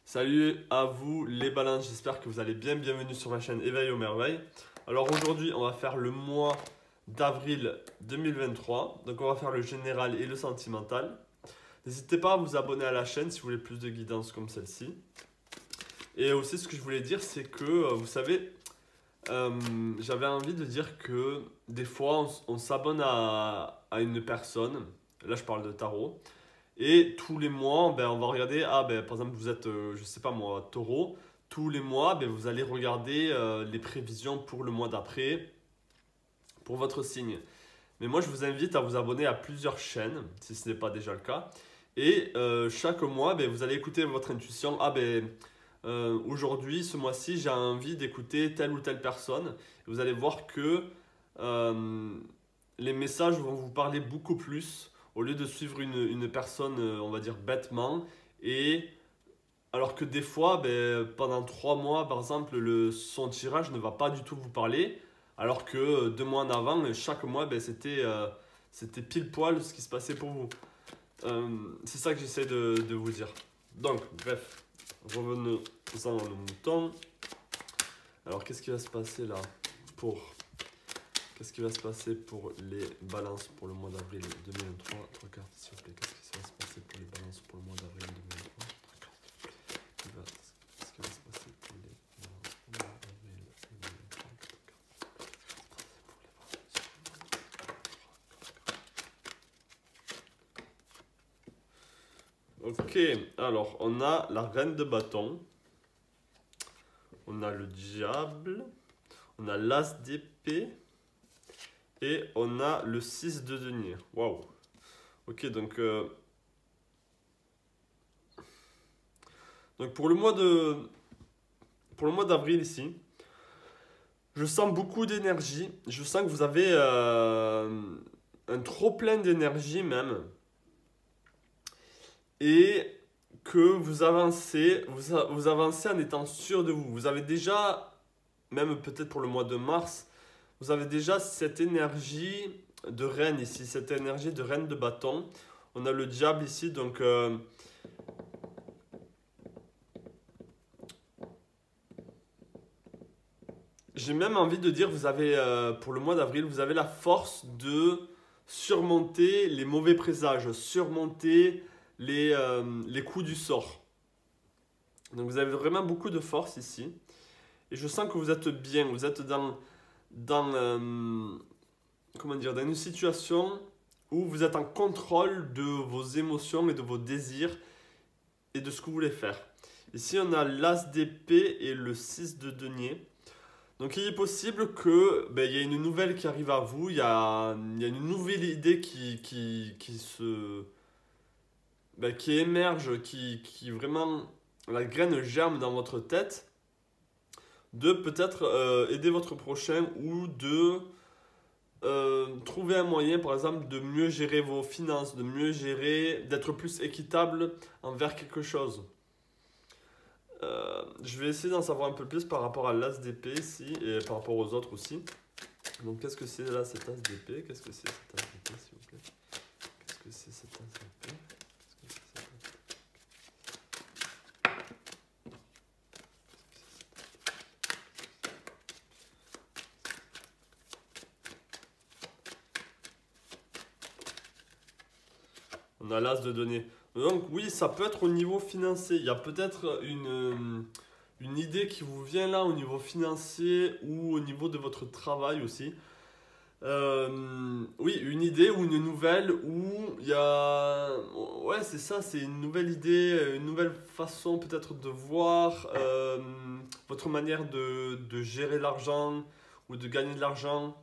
Salut à vous les balances, j'espère que vous allez bien, bienvenue sur ma chaîne Éveil aux merveilles. Alors aujourd'hui on va faire le mois d'avril 2023, donc on va faire le général et le sentimental. N'hésitez pas à vous abonner à la chaîne si vous voulez plus de guidance comme celle-ci. Et aussi ce que je voulais dire c'est que vous savez, j'avais envie de dire que des fois on s'abonne à une personne, là je parle de tarot. Et tous les mois, on va regarder, par exemple, vous êtes, je sais pas moi, taureau. Tous les mois, vous allez regarder les prévisions pour le mois d'après, pour votre signe. Mais moi, je vous invite à vous abonner à plusieurs chaînes, si ce n'est pas déjà le cas. Et chaque mois, vous allez écouter votre intuition. Aujourd'hui, ce mois-ci, j'ai envie d'écouter telle ou telle personne. Et vous allez voir que les messages vont vous parler beaucoup plus au lieu de suivre une personne, on va dire, bêtement. Et alors que des fois, pendant 3 mois, par exemple, son tirage ne va pas du tout vous parler. Alors que 2 mois en avant, chaque mois, c'était pile poil ce qui se passait pour vous. C'est ça que j'essaie de vous dire. Donc, bref, revenons-en à nos moutons. Alors, qu'est-ce qui va se passer là Qu'est-ce qui va se passer pour les balances pour le mois d'avril 2023? 3 cartes s'il vous plaît. Qu'est-ce qui va se passer pour les balances pour le mois d'avril 2023? 3 cartes. Qu'est-ce qui va se passer pour les balances pour le mois d'avril 2023? Ok, alors on a la reine de bâton. On a le diable. On a l'as d'épée. Et on a le 6 de denier. Waouh. Ok, donc pour le mois d'avril ici, je sens beaucoup d'énergie. Je sens que vous avez un trop plein d'énergie même. Et que vous avancez en étant sûr de vous. Vous avez déjà, même peut-être pour le mois de mars, vous avez déjà cette énergie de reine ici, cette énergie de reine de bâton. On a le diable ici, donc j'ai même envie de dire, vous avez pour le mois d'avril, vous avez la force de surmonter les mauvais présages, surmonter les coups du sort. Donc vous avez vraiment beaucoup de force ici. Et je sens que vous êtes bien, vous êtes dans comment dire, dans une situation où vous êtes en contrôle de vos émotions et de vos désirs et de ce que vous voulez faire. Ici, on a l'as d'épée et le 6 de denier. Donc, il est possible que il y ait une nouvelle qui arrive à vous, il y a une nouvelle idée qui émerge, qui vraiment, la graine germe dans votre tête, de peut-être aider votre prochain ou de trouver un moyen, par exemple, de mieux gérer vos finances, de mieux gérer, d'être plus équitable envers quelque chose. Je vais essayer d'en savoir un peu plus par rapport à l'as d'épée ici et par rapport aux autres aussi. Donc, qu'est-ce que c'est là, cet as d'épée? Qu'est-ce que c'est cet as d'épée, s'il vous plaît? Qu'est-ce que c'est cet as d'épée? On a l'as de denier. Donc oui, ça peut être au niveau financier. Il y a peut-être une idée qui vous vient là au niveau financier ou au niveau de votre travail aussi. Oui, une idée ou une nouvelle où il y a... Ouais, c'est ça, c'est une nouvelle idée, une nouvelle façon peut-être de voir votre manière de gérer l'argent ou de gagner de l'argent.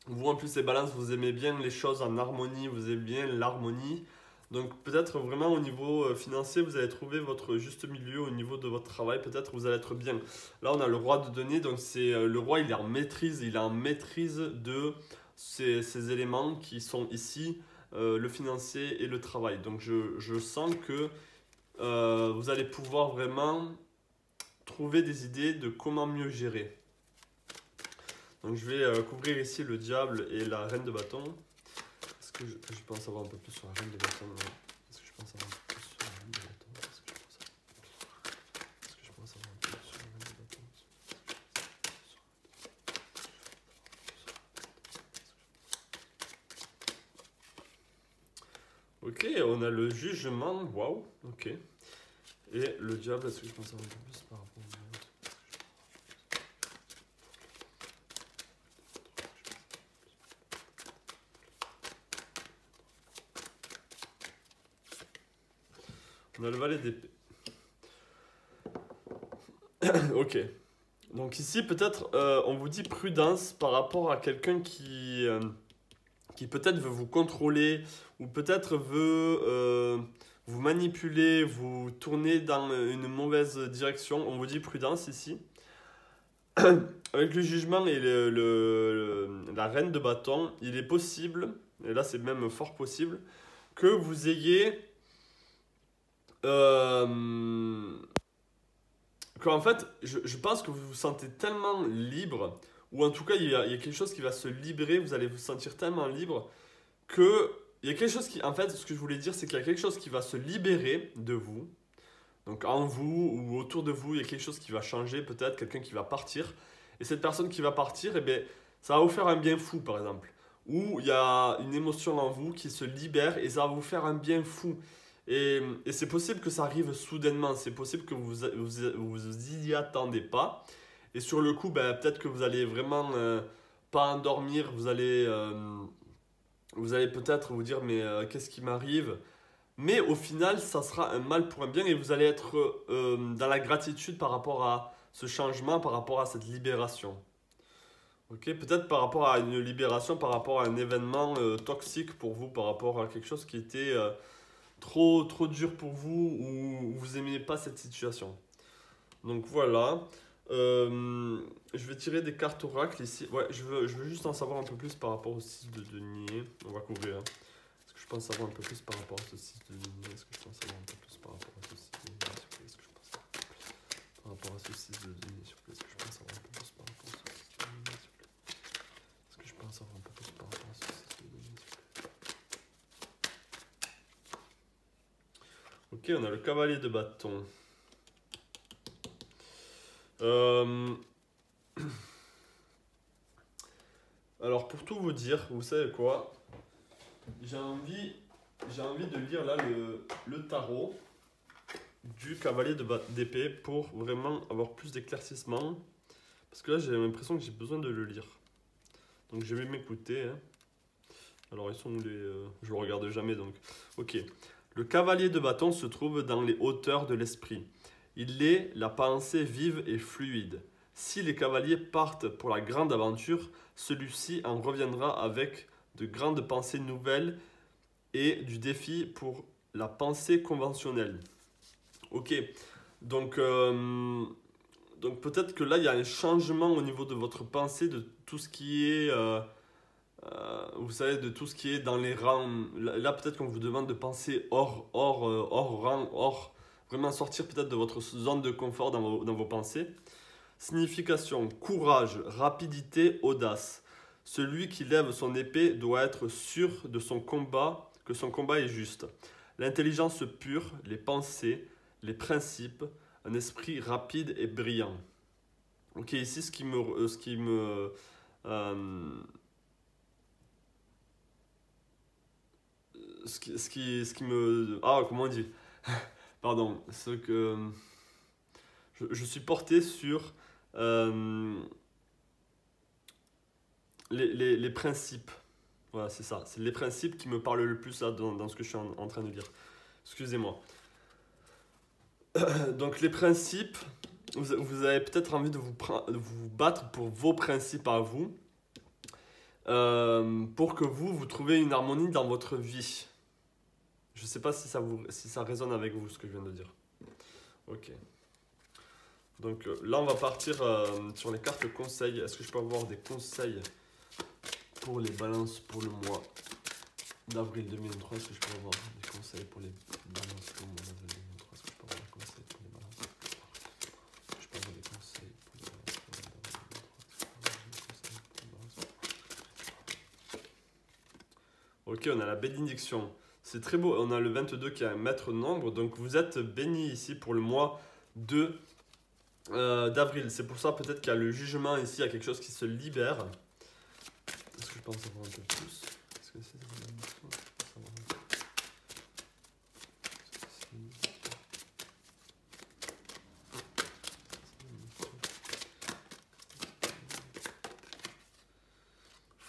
Vous, en plus, les balances, vous aimez bien les choses en harmonie, vous aimez bien l'harmonie. Donc, peut-être vraiment au niveau financier, vous allez trouver votre juste milieu au niveau de votre travail. Peut-être vous allez être bien. Là, on a le roi de denier. Donc, c'est le roi, il est en maîtrise. Il est en maîtrise de ces éléments qui sont ici, le financier et le travail. Donc, je sens que vous allez pouvoir vraiment trouver des idées de comment mieux gérer. Donc je vais couvrir ici le diable et la reine de bâton. Est-ce que je peux en savoir un peu plus sur la reine de bâton? Est-ce que je peux en savoir un peu plus sur la reine de bâton? Ok, on a le jugement, waouh, ok. Et le diable, est-ce que je pense un peu plus par rapport au autre? On a le valet d'épée. Ok. Donc ici, peut-être, on vous dit prudence par rapport à quelqu'un qui peut-être veut vous contrôler ou peut-être veut vous manipuler, vous tourner dans une mauvaise direction. On vous dit prudence ici. Avec le jugement et la reine de bâton, il est possible, et là c'est même fort possible, que vous ayez... qu'en fait, je pense que vous vous sentez tellement libre, ou en tout cas il y a quelque chose qui va se libérer, vous allez vous sentir tellement libre, que il y a quelque chose qui... En fait, ce que je voulais dire, c'est qu'il y a quelque chose qui va se libérer de vous. Donc en vous ou autour de vous, il y a quelque chose qui va changer, peut-être quelqu'un qui va partir. Et cette personne qui va partir, eh bien, ça va vous faire un bien fou, par exemple. Ou il y a une émotion en vous qui se libère et ça va vous faire un bien fou. Et c'est possible que ça arrive soudainement, c'est possible que vous y attendez pas. Et sur le coup, ben, peut-être que vous allez vraiment pas endormir, vous allez peut-être vous dire mais qu'est-ce qui m'arrive? Mais au final, ça sera un mal pour un bien et vous allez être dans la gratitude par rapport à ce changement, par rapport à cette libération. Ok, peut-être par rapport à une libération, par rapport à un événement toxique pour vous, par rapport à quelque chose qui était trop dur pour vous ou vous n'aimiez pas cette situation. Donc voilà. Je vais tirer des cartes oracles ici. Ouais, je veux juste en savoir un peu plus par rapport au 6 de denier. On va couvrir. Hein. Est-ce que je pense savoir un peu plus par rapport à ce 6 de denier? Est-ce que je pense savoir un peu plus par rapport à ce 6 de denier? Est-ce que je pense par rapport à ce 6 de denier? Est-ce que je pense savoir un peu plus par rapport à ce 6 de denier? Est-ce que je pense savoir un peu plus par rapport à ce 6 de denier? Ok, on a le cavalier de bâton. Alors pour tout vous dire, vous savez quoi? J'ai envie de lire là le tarot du cavalier d'épée pour vraiment avoir plus d'éclaircissement. Parce que là j'ai l'impression que j'ai besoin de le lire. Donc je vais m'écouter. Hein. Alors ils sont où les... je le regarde jamais donc. Ok. Le cavalier de bâton se trouve dans les hauteurs de l'esprit. Il est la pensée vive et fluide. Si les cavaliers partent pour la grande aventure, celui-ci en reviendra avec de grandes pensées nouvelles et du défi pour la pensée conventionnelle. Ok, donc, donc peut-être que là il y a un changement au niveau de votre pensée, de tout ce qui est, vous savez, de tout ce qui est dans les rangs. Là peut-être qu'on vous demande de penser hors rang, vraiment sortir peut-être de votre zone de confort dans vos pensées. Signification, courage, rapidité, audace. Celui qui lève son épée doit être sûr de son combat, que son combat est juste. L'intelligence pure, les pensées, les principes, un esprit rapide et brillant. Ok, ici ce qui me, ah comment on dit, pardon, ce que je suis porté sur les principes. Voilà, c'est ça. C'est les principes qui me parlent le plus là, dans ce que je suis en train de dire. Excusez-moi. Donc les principes, vous avez peut-être envie de vous battre pour vos principes à vous, pour que vous trouviez une harmonie dans votre vie. Je ne sais pas si ça résonne avec vous, ce que je viens de dire. Ok. Donc là, on va partir sur les cartes conseils. Est-ce que je peux avoir des conseils pour les balances pour le mois d'avril 2023? Est-ce que je peux avoir des conseils pour les balances pour le mois d'avril 2023? Est-ce que je peux avoir des conseils pour les balances? Est-ce que je peux avoir des conseils pour les balances pour le mois d'avril 2023? Ok, on a la bénédiction. C'est très beau. On a le 22 qui est un maître nombre. Donc vous êtes béni ici pour le mois d'avril. C'est pour ça peut-être qu'il y a le jugement ici, il y a quelque chose qui se libère. Est-ce que je pense avoir un peu plus? Est-ce que c'est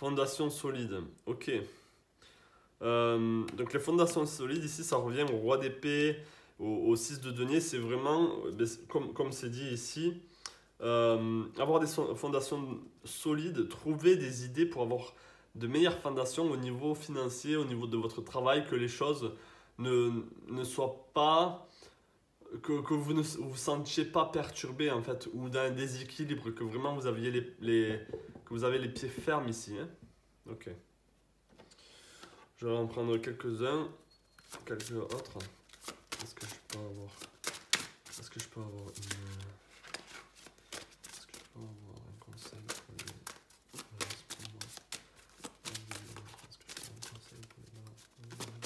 Fondation solide. Ok. Donc les fondations solides, ici, ça revient au roi d'épée, au 6 de denier. C'est vraiment, comme c'est dit ici, avoir des fondations solides, trouver des idées pour avoir de meilleures fondations au niveau financier, au niveau de votre travail, que les choses ne soient pas, que vous ne vous sentiez pas perturbé en fait, ou d'un déséquilibre, que vraiment vous aviez que vous avez les pieds fermes ici. Hein. Ok. Je vais en prendre quelques-uns, quelques autres. Est-ce que je peux avoir Est-ce que je peux avoir Est-ce que je peux avoir un conseil pour les balances pour moi? Est-ce que je peux avoir un conseil pour les balances pour moi?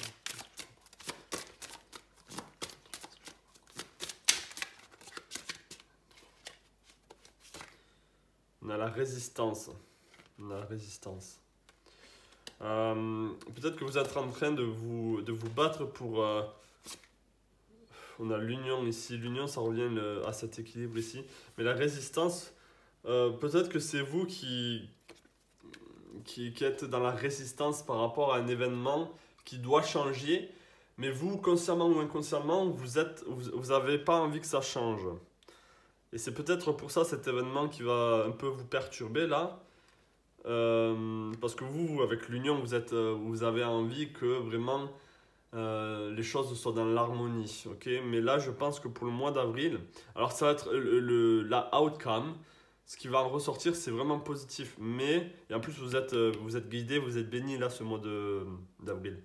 On a la résistance. On a la résistance. Peut-être que vous êtes en train de vous battre pour... on a l'union ici. L'union, ça revient à cet équilibre ici. Mais la résistance, peut-être que c'est vous qui êtes dans la résistance par rapport à un événement qui doit changer. Mais vous, consciemment ou inconsciemment, vous avez pas envie que ça change. Et c'est peut-être pour ça cet événement qui va un peu vous perturber là. Parce que vous, avec l'union, vous avez envie que vraiment les choses soient dans l'harmonie. Okay, mais là, je pense que pour le mois d'avril, alors ça va être la outcome. Ce qui va en ressortir, c'est vraiment positif. Et en plus, vous êtes guidé, vous êtes béni là ce mois d'avril.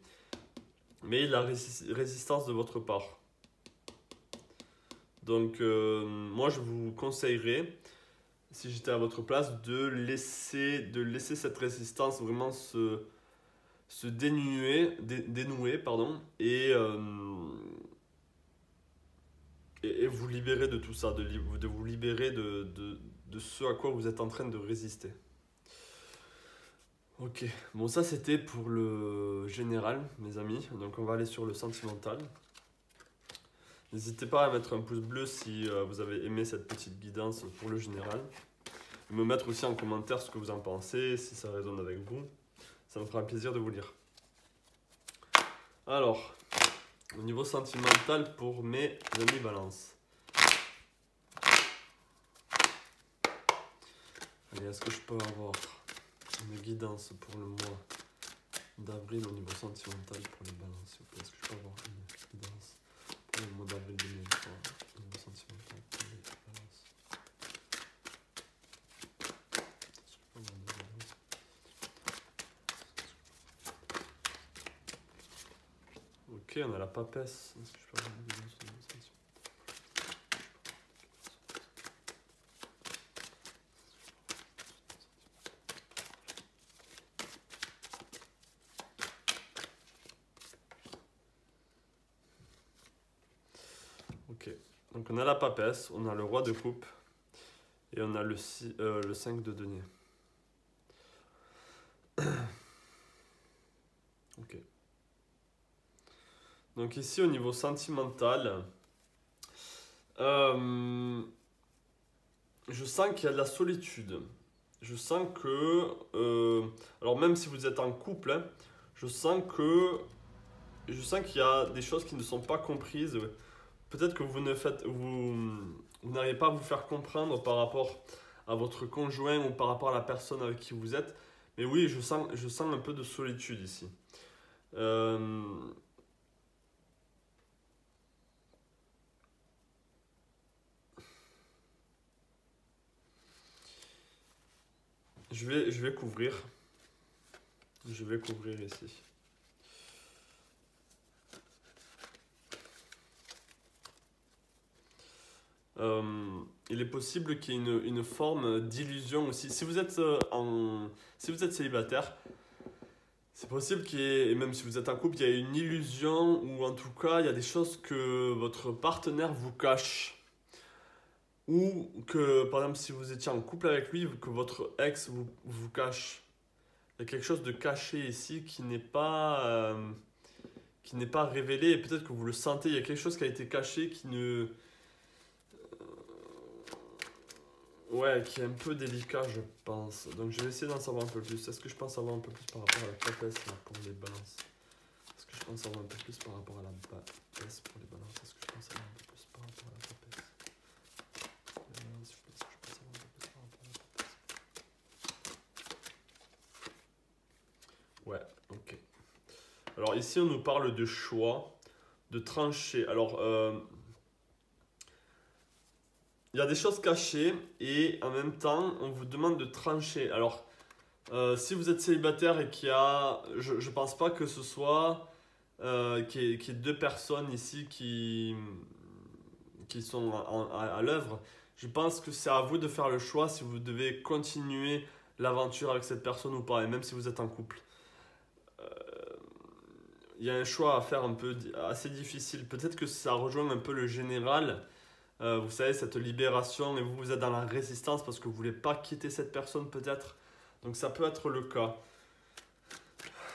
Mais la résistance de votre part. Donc, moi, je vous conseillerais, si j'étais à votre place, de laisser cette résistance vraiment se dénouer, pardon, et vous libérer de tout ça, de vous libérer de ce à quoi vous êtes en train de résister. Ok, bon ça c'était pour le général, mes amis, donc on va aller sur le sentimental. N'hésitez pas à mettre un pouce bleu si vous avez aimé cette petite guidance pour le général. Et me mettre aussi en commentaire ce que vous en pensez, si ça résonne avec vous. Ça me fera plaisir de vous lire. Alors, au niveau sentimental pour mes amis Balance. Allez, est-ce que je peux avoir une guidance pour le mois d'avril au niveau sentimental pour les Balances? Est-ce que je peux avoir une guidance pour le mois d'avril 2023 au niveau sentimental pour les Balances? Est-ce que je peux avoir une guidance? Ok, on a la papesse. Est-ce que je peux avoir une guidance au niveau sentimental? Ok, donc on a la papesse, on a le roi de coupe et on a le 5 de denier. Ok. Donc ici au niveau sentimental, je sens qu'il y a de la solitude. Je sens que, alors même si vous êtes en couple, hein, je sens qu'il y a des choses qui ne sont pas comprises. Peut-être que vous n'arrivez pas à vous faire comprendre par rapport à votre conjoint ou par rapport à la personne avec qui vous êtes. Mais oui, je sens un peu de solitude ici. Je vais couvrir. Je vais couvrir ici. Il est possible qu'il y ait une forme d'illusion aussi. Si vous êtes célibataire, c'est possible qu'il y ait, et même si vous êtes en couple, il y a une illusion ou en tout cas, il y a des choses que votre partenaire vous cache. Ou que, par exemple, si vous étiez en couple avec lui, que votre ex vous cache. Il y a quelque chose de caché ici qui n'est pas révélé et peut-être que vous le sentez. Il y a quelque chose qui a été caché qui ne... Ouais, qui est un peu délicat, je pense. Donc je vais essayer d'en savoir un peu plus. Est-ce que je pense savoir un peu plus par rapport à la papesse là, pour les balances? Est-ce que je pense savoir un peu plus par rapport à la papesse pour les balances? Est-ce que je pense savoir un peu plus par rapport à la papesse? Les balances, je pense que je pense savoir un peu plus par rapport à la papesse. Ouais, ok. Alors ici, on nous parle de choix, de trancher. Alors, il y a des choses cachées et en même temps, on vous demande de trancher. Alors, si vous êtes célibataire et qu'il y a, je pense pas que ce soit qu'il y ait deux personnes ici qui sont à l'œuvre. Je pense que c'est à vous de faire le choix si vous devez continuer l'aventure avec cette personne ou pas, et même si vous êtes en couple. Il y a un choix à faire un peu assez difficile. Peut-être que ça rejoint un peu le général. Vous savez, cette libération, et vous êtes dans la résistance parce que vous voulez pas quitter cette personne peut-être. Donc ça peut être le cas.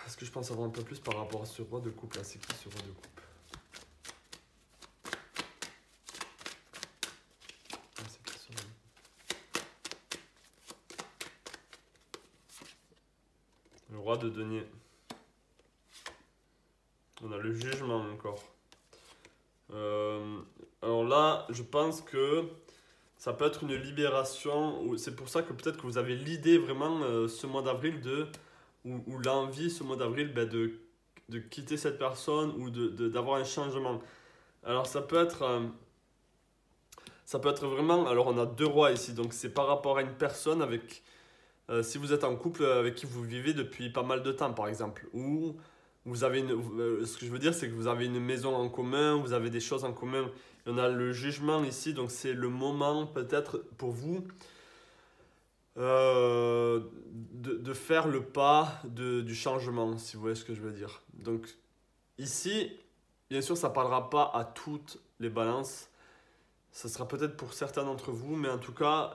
Est-ce que je pense avoir un peu plus par rapport à ce roi de coupe là? C'est qui ce roi de coupe? Ah, c'est qui ce roi de coupe? Le roi de denier. On a le jugement encore. Alors là, je pense que ça peut être une libération. C'est pour ça que peut-être que vous avez l'idée vraiment ce mois d'avril ou l'envie ce mois d'avril de quitter cette personne ou d'avoir un changement. Alors ça peut être vraiment. Alors on a deux rois ici, donc c'est par rapport à une personne avec. Si vous êtes en couple avec qui vous vivez depuis pas mal de temps, par exemple, ou vous avez ce que je veux dire, c'est que vous avez une maison en commun, vous avez des choses en commun. Et on a le jugement ici, donc c'est le moment peut-être pour vous de faire le pas du changement, si vous voyez ce que je veux dire. Donc ici, bien sûr, ça ne parlera pas à toutes les balances. Ça sera peut-être pour certains d'entre vous, mais en tout cas,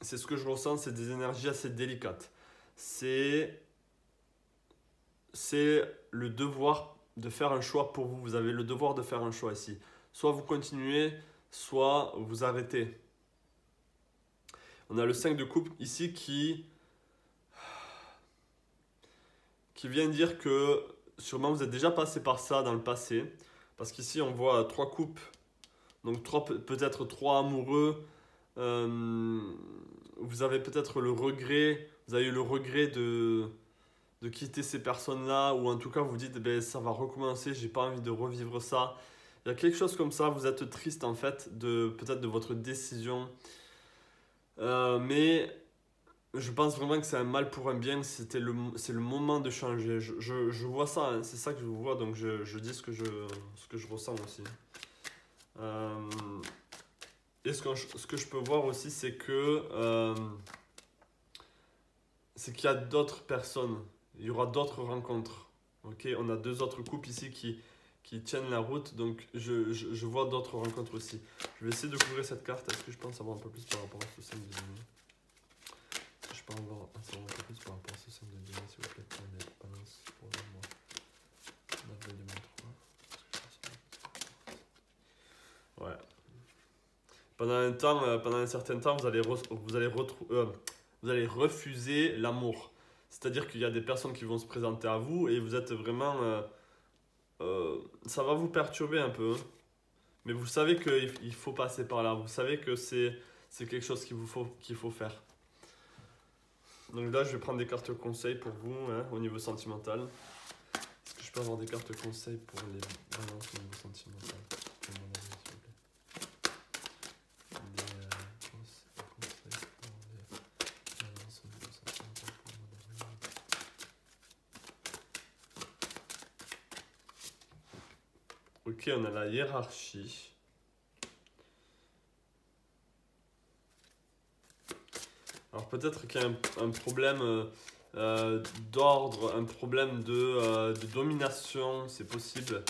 c'est ce que je ressens, c'est des énergies assez délicates. C'est le devoir de faire un choix pour vous. Vous avez le devoir de faire un choix ici. Soit vous continuez, soit vous arrêtez. On a le 5 de coupe ici qui vient dire que sûrement vous êtes déjà passé par ça dans le passé. Parce qu'ici on voit 3 coupes, donc peut-être 3 amoureux. Vous avez peut-être le regret, vous avez eu le regret de quitter ces personnes-là, ou en tout cas vous dites ben, ça va recommencer, j'ai pas envie de revivre ça. Il y a quelque chose comme ça, vous êtes triste en fait peut-être de votre décision. Mais je pense vraiment que c'est un mal pour un bien, c'est le moment de changer. Je vois ça, hein, c'est ça que je vois, donc je dis ce que je ressens aussi. Et ce que je peux voir aussi, c'est qu'il y a d'autres personnes, il y aura d'autres rencontres. Ok, on a deux autres couples ici qui tiennent la route, donc je vois d'autres rencontres aussi. Je vais essayer de couvrir cette carte. Est-ce que je pense savoir un peu plus par rapport à ce 5 de denier? Est-ce que je peux savoir un peu plus par rapport à ce 5 de denier, s'il vous plaît, pour les balances pour le mois d'avril 2023? Ouais. Pendant un certain temps, vous allez refuser l'amour. C'est-à-dire qu'il y a des personnes qui vont se présenter à vous et vous êtes vraiment... ça va vous perturber un peu, hein. Mais vous savez qu'il faut passer par là. Vous savez que c'est quelque chose qu'il faut faire. Donc là, je vais prendre des cartes conseils pour vous, hein, au niveau sentimental. Est-ce que je peux avoir des cartes conseils pour les balances au niveau sentimental? Ok, on a la hiérarchie. Alors peut-être qu'il y a un problème d'ordre, un problème de domination, c'est possible.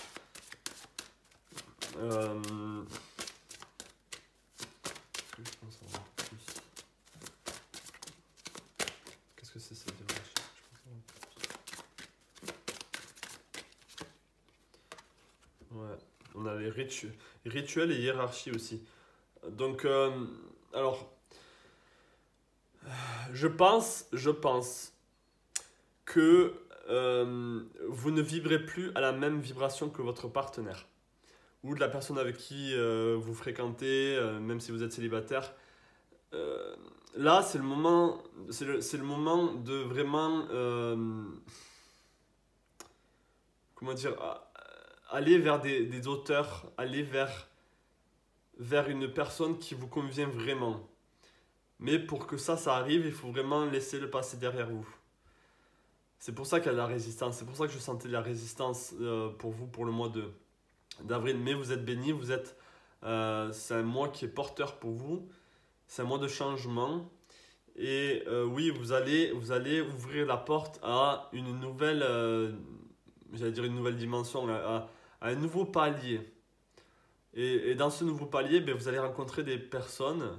Qu'est-ce que c'est cette hiérarchie? Ouais, on a les rituels et hiérarchie aussi. Donc Alors, je pense que vous ne vibrez plus à la même vibration que votre partenaire ou de la personne avec qui vous fréquentez, même si vous êtes célibataire. Euh, Là, c'est le moment, c'est le moment de vraiment, comment dire, aller vers des auteurs, aller vers une personne qui vous convient vraiment. Mais pour que ça arrive, il faut vraiment laisser le passé derrière vous. C'est pour ça qu'il y a de la résistance. C'est pour ça que je sentais de la résistance pour vous pour le mois d'avril. Mais vous êtes bénis, c'est un mois qui est porteur pour vous. C'est un mois de changement. Et oui, vous allez ouvrir la porte à une nouvelle, j'allais dire une nouvelle dimension, à un nouveau palier. Et dans ce nouveau palier, ben, vous allez rencontrer des personnes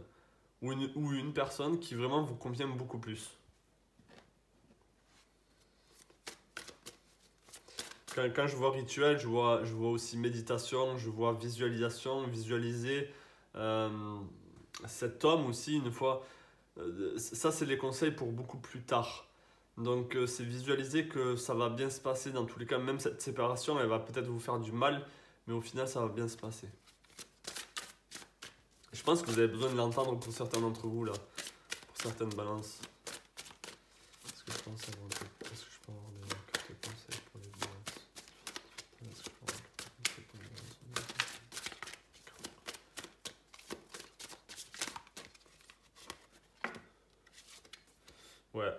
ou une personne qui vraiment vous convient beaucoup plus. Quand je vois rituel, je vois aussi méditation, je vois visualisation, visualiser cet homme aussi une fois. Ça, c'est les conseils pour beaucoup plus tard. Donc, c'est visualiser que ça va bien se passer dans tous les cas. Même cette séparation, elle va peut-être vous faire du mal, mais au final, ça va bien se passer. Je pense que vous avez besoin de l'entendre pour certains d'entre vous, là. Pour certaines balances. Est-ce que je pense avoir est-ce que je peux avoir quelques conseils pour les balances? Est-ce que je peux avoir quelques conseils pour les balances? Ouais.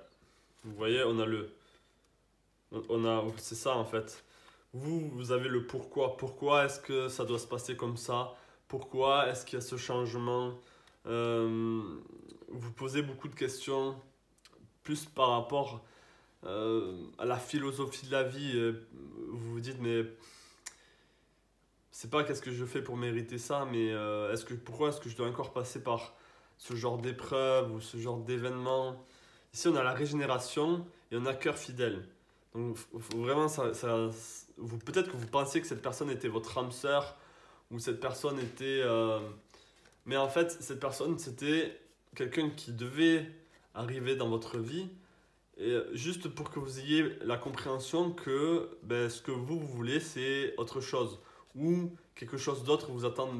Vous voyez, c'est ça en fait. Vous avez le pourquoi. Pourquoi est-ce que ça doit se passer comme ça? Pourquoi est-ce qu'il y a ce changement? Vous posez beaucoup de questions, plus par rapport à la philosophie de la vie. Vous vous dites, mais c'est pas qu'est-ce que je fais pour mériter ça, mais pourquoi est-ce que je dois encore passer par ce genre d'épreuve ou ce genre d'événement? Ici, on a la régénération et on a cœur fidèle. Donc, vraiment, peut-être que vous pensiez que cette personne était votre âme sœur ou cette personne était. Mais en fait, cette personne, c'était quelqu'un qui devait arriver dans votre vie. Et juste pour que vous ayez la compréhension que ben, ce que vous voulez, c'est autre chose. Ou quelque chose d'autre vous attend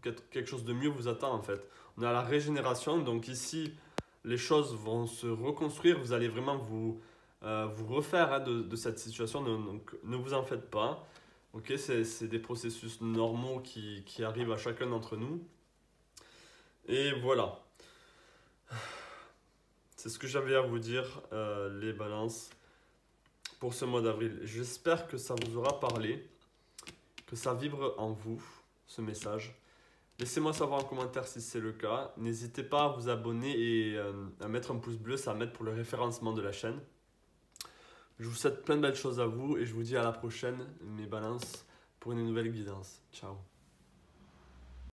quelque chose de mieux vous attend en fait. On a la régénération, donc ici, les choses vont se reconstruire. Vous allez vraiment vous refaire hein, de cette situation, donc ne vous en faites pas. Ok, c'est des processus normaux qui arrivent à chacun d'entre nous. Et voilà. C'est ce que j'avais à vous dire, les balances, pour ce mois d'avril. J'espère que ça vous aura parlé, que ça vibre en vous, ce message. Laissez-moi savoir en commentaire si c'est le cas. N'hésitez pas à vous abonner et à mettre un pouce bleu, ça m'aide pour le référencement de la chaîne. Je vous souhaite plein de belles choses à vous et je vous dis à la prochaine, mes balances, pour une nouvelle guidance. Ciao.